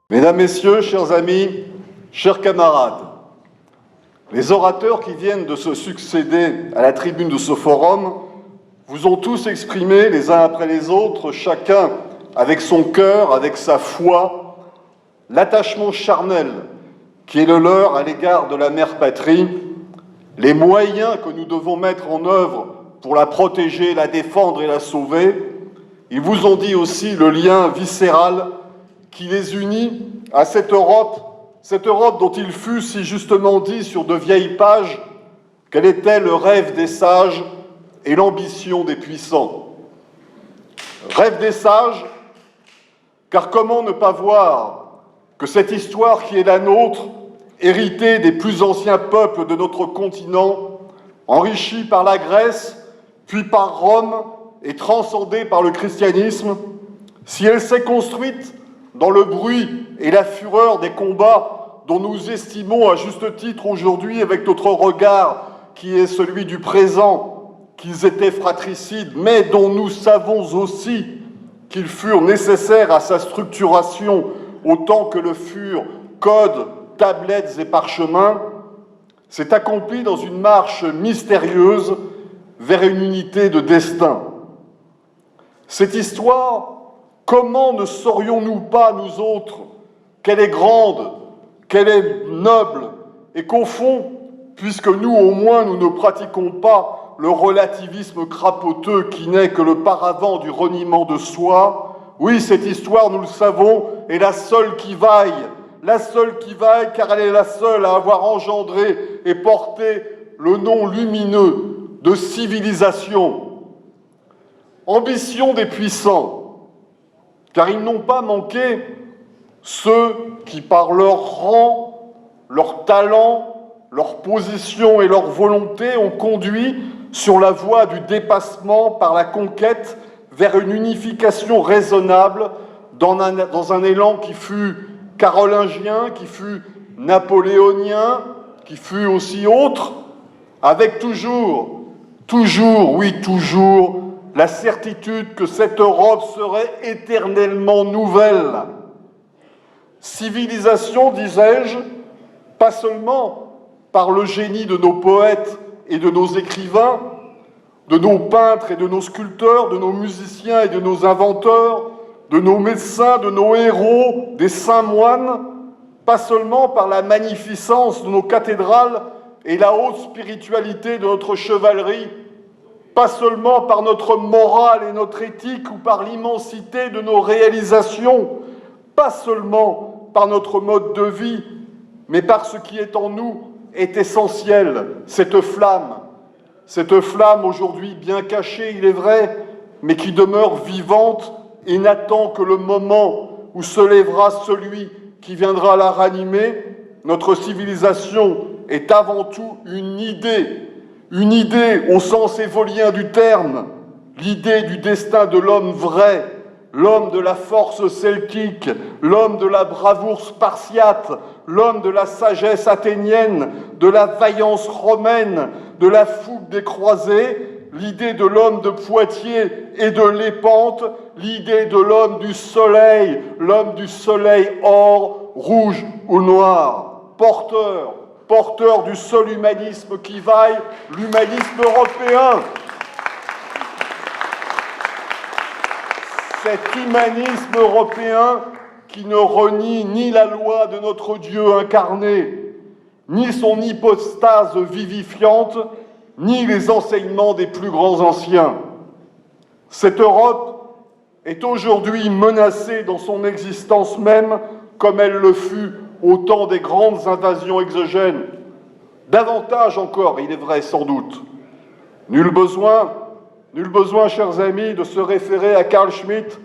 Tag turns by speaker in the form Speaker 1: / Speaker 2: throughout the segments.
Speaker 1: Mesdames, Messieurs, chers amis, chers camarades, les orateurs qui viennent de se succéder à la tribune de ce forum vous ont tous exprimé les uns après les autres, chacun avec son cœur, avec sa foi, l'attachement charnel qui est le leur à l'égard de la mère patrie, les moyens que nous devons mettre en œuvre pour la protéger, la défendre et la sauver. Ils vous ont dit aussi le lien viscéral qui les unit à cette Europe dont il fut si justement dit sur de vieilles pages qu'elle était le rêve des sages et l'ambition des puissants. Rêve des sages, car comment ne pas voir que cette histoire qui est la nôtre, héritée des plus anciens peuples de notre continent, enrichie par la Grèce, puis par Rome et transcendée par le christianisme, si elle s'est construite dans le bruit et la fureur des combats dont nous estimons à juste titre aujourd'hui avec notre regard qui est celui du présent, qu'ils étaient fratricides, mais dont nous savons aussi qu'ils furent nécessaires à sa structuration autant que le furent codes, tablettes et parchemins, s'est accompli dans une marche mystérieuse vers une unité de destin. Cette histoire, comment ne saurions-nous pas, nous autres, qu'elle est grande, qu'elle est noble, et qu'au fond, puisque nous, au moins, nous ne pratiquons pas le relativisme crapoteux qui n'est que le paravent du reniement de soi, oui, cette histoire, nous le savons, est la seule qui vaille, car elle est la seule à avoir engendré et porté le nom lumineux de civilisation. Ambition des puissants, car ils n'ont pas manqué ceux qui, par leur rang, leur talent, leur position et leur volonté, ont conduit sur la voie du dépassement par la conquête vers une unification raisonnable dans un élan qui fut carolingien, qui fut napoléonien, qui fut aussi autre, avec toujours, la certitude que cette Europe serait éternellement nouvelle. Civilisation, disais-je, pas seulement par le génie de nos poètes et de nos écrivains, de nos peintres et de nos sculpteurs, de nos musiciens et de nos inventeurs, de nos médecins, de nos héros, des saints moines, pas seulement par la magnificence de nos cathédrales et la haute spiritualité de notre chevalerie, pas seulement par notre morale et notre éthique ou par l'immensité de nos réalisations, pas seulement par notre mode de vie, mais par ce qui est en nous est essentiel, cette flamme aujourd'hui bien cachée, il est vrai, mais qui demeure vivante et n'attend que le moment où se lèvera celui qui viendra la ranimer. Notre civilisation est avant tout une idée au sens évolien du terme, l'idée du destin de l'homme vrai, l'homme de la force celtique, l'homme de la bravoure spartiate, l'homme de la sagesse athénienne, de la vaillance romaine, de la fougue des croisés, l'idée de l'homme de Poitiers et de Lépante, l'idée de l'homme du soleil or, rouge ou noir, porteur du seul humanisme qui vaille, l'humanisme européen. Cet humanisme européen qui ne renie ni la loi de notre Dieu incarné, ni son hypostase vivifiante, ni les enseignements des plus grands anciens. Cette Europe est aujourd'hui menacée dans son existence même, comme elle le fut au temps des grandes invasions exogènes. Davantage encore, il est vrai, sans doute. Nul besoin, chers amis, de se référer à Carl Schmitt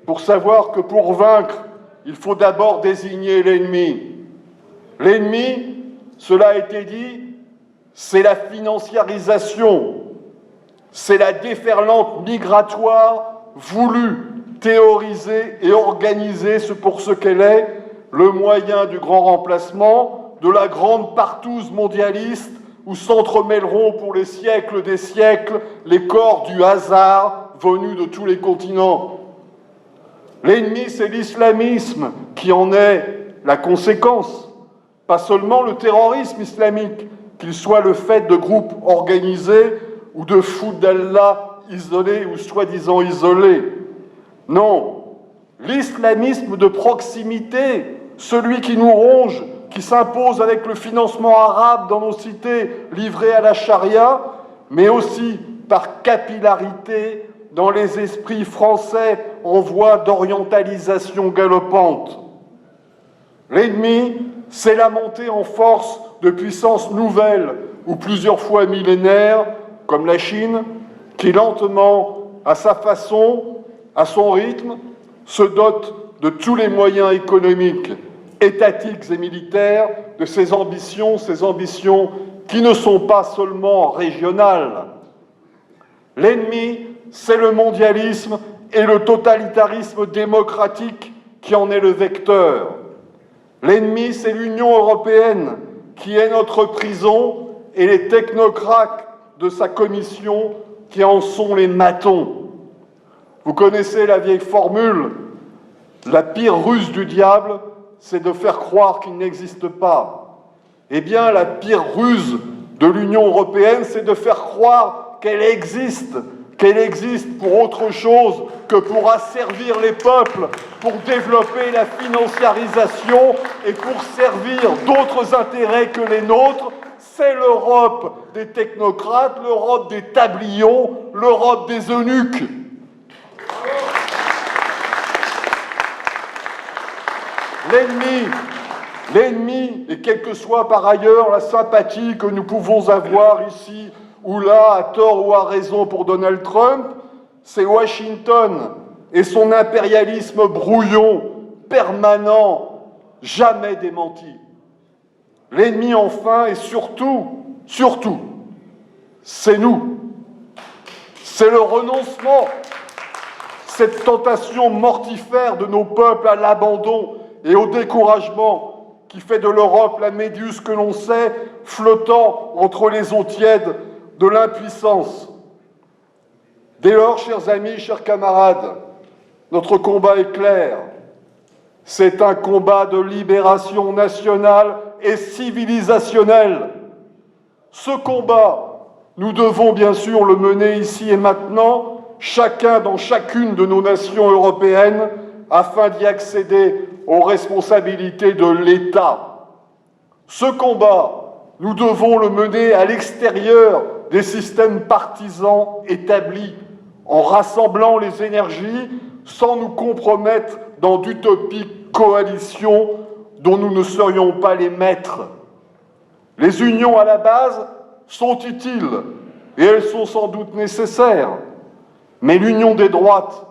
Speaker 1: pour savoir que pour vaincre, il faut d'abord désigner l'ennemi. L'ennemi, cela a été dit, c'est la financiarisation, c'est la déferlante migratoire voulue, théorisée et organisée pour ce qu'elle est, le moyen du grand remplacement, de la grande partouze mondialiste, où s'entremêleront pour les siècles des siècles les corps du hasard venus de tous les continents. L'ennemi, c'est l'islamisme qui en est la conséquence, pas seulement le terrorisme islamique, qu'il soit le fait de groupes organisés ou de fous d'Allah isolés ou soi-disant isolés. Non, l'islamisme de proximité, celui qui nous ronge, qui s'impose avec le financement arabe dans nos cités livrées à la charia, mais aussi par capillarité dans les esprits français en voie d'orientalisation galopante. L'ennemi, c'est la montée en force de puissances nouvelles ou plusieurs fois millénaires, comme la Chine, qui lentement, à sa façon, à son rythme, se dote de tous les moyens économiques, étatiques et militaires de ses ambitions qui ne sont pas seulement régionales. L'ennemi, c'est le mondialisme et le totalitarisme démocratique qui en est le vecteur. L'ennemi, c'est l'Union européenne qui est notre prison et les technocrates de sa commission qui en sont les matons. Vous connaissez la vieille formule, la pire ruse du diable, c'est de faire croire qu'il n'existe pas. Eh bien, la pire ruse de l'Union européenne, c'est de faire croire qu'elle existe pour autre chose que pour asservir les peuples, pour développer la financiarisation et pour servir d'autres intérêts que les nôtres. C'est l'Europe des technocrates, l'Europe des tablions, l'Europe des eunuques. L'ennemi, et quelle que soit par ailleurs la sympathie que nous pouvons avoir ici ou là, à tort ou à raison pour Donald Trump, c'est Washington et son impérialisme brouillon, permanent, jamais démenti. L'ennemi, enfin, et surtout, c'est nous. C'est le renoncement, cette tentation mortifère de nos peuples à l'abandon et au découragement qui fait de l'Europe la méduse que l'on sait flottant entre les eaux tièdes de l'impuissance. Dès lors, chers amis, chers camarades, notre combat est clair. C'est un combat de libération nationale et civilisationnelle. Ce combat, nous devons bien sûr le mener ici et maintenant, chacun dans chacune de nos nations européennes, afin d'y accéder aux responsabilités de l'État. Ce combat, nous devons le mener à l'extérieur des systèmes partisans établis, en rassemblant les énergies sans nous compromettre dans d'utopiques coalitions dont nous ne serions pas les maîtres. Les unions à la base sont utiles et elles sont sans doute nécessaires, mais l'union des droites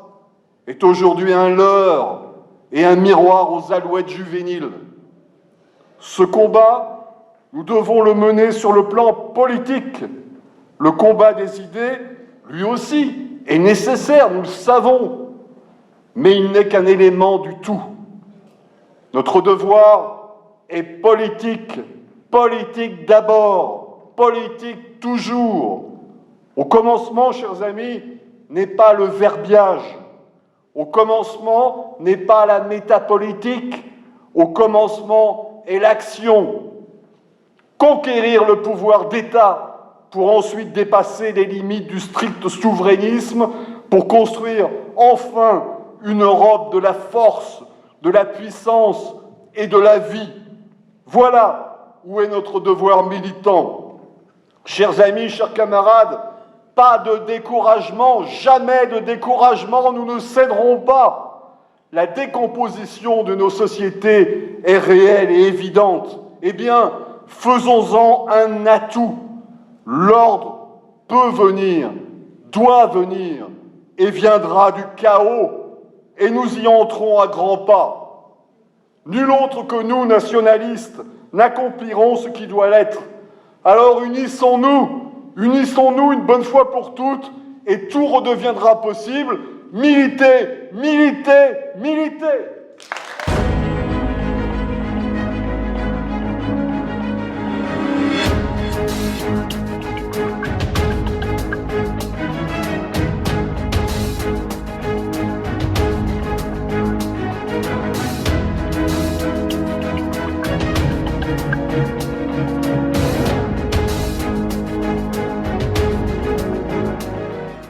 Speaker 1: est aujourd'hui un leurre et un miroir aux alouettes juvéniles. Ce combat, nous devons le mener sur le plan politique. Le combat des idées, lui aussi, est nécessaire, nous le savons, mais il n'est qu'un élément du tout. Notre devoir est politique, politique d'abord, politique toujours. Au commencement, chers amis, n'est pas le verbiage. Au commencement n'est pas la métapolitique. Au commencement est l'action. Conquérir le pouvoir d'État pour ensuite dépasser les limites du strict souverainisme, pour construire enfin une Europe de la force, de la puissance et de la vie. Voilà où est notre devoir militant. Chers amis, chers camarades, pas de découragement, jamais de découragement, nous ne céderons pas. La décomposition de nos sociétés est réelle et évidente. Eh bien, faisons-en un atout. L'ordre peut venir, doit venir, et viendra du chaos, et nous y entrons à grands pas. Nul autre que nous, nationalistes, n'accomplirons ce qui doit l'être. Alors unissons-nous une bonne fois pour toutes, et tout redeviendra possible. Militez, militez, militez!